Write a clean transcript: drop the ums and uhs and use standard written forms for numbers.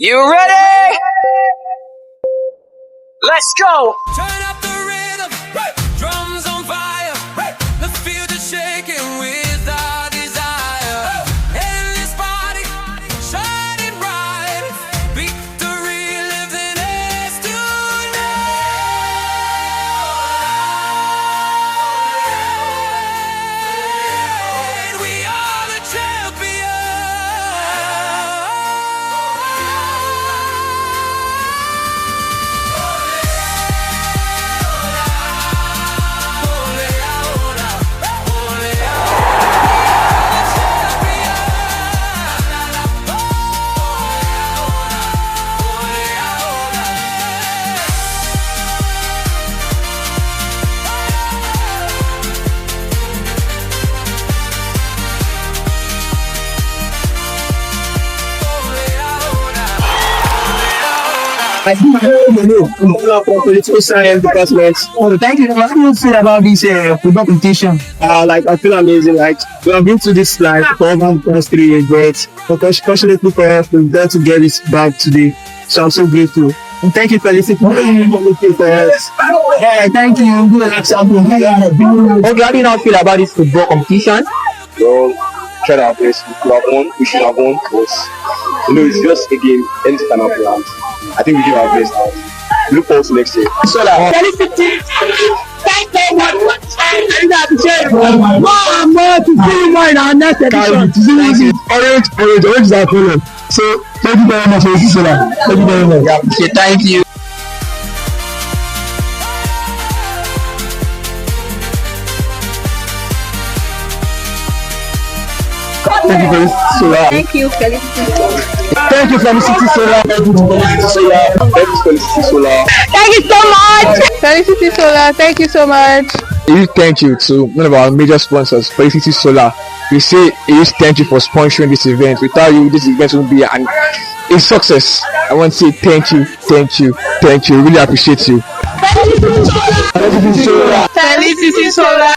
You ready? Let's go! Turn up the rhythm, drums on fire, the field is shaking with our desire. Endless party, shining bright, victory lives in us tonight. We are the I think from political science department. Oh, thank you. What do you feel about this football competition? Like I feel amazing. Like we have been to this like for over the past 3 years, but fortunately for us, we've got to get it back today. So I'm so grateful. And thank you, Felicity, for looking for us. Yeah, thank you. Good example. Okay, how do you now feel about this football competition? Well, tried our best. We could have won. We should have won. Because it's just a game. Anything can happen. I think we give our best. Look forward to next year. Felicity, thank you very much. More to see more in our next edition. Orange is our color. So thank you very much, Felicitysolar. Thank you very much. Yeah, thank you. Thank you, Felicitysolar. Thank you, Felicitysolar. Thank you, Felicitysolar. Thank you, Felicitysolar. Thank you, Felicitysolar. Thank you so much. Felicitysolar, thank you so much. A huge thank you to one of our major sponsors, Felicitysolar. We say a huge thank you for sponsoring this event. Without you, this event would be a success. I want to say thank you, thank you, thank you. Really appreciate you. Felicitysolar.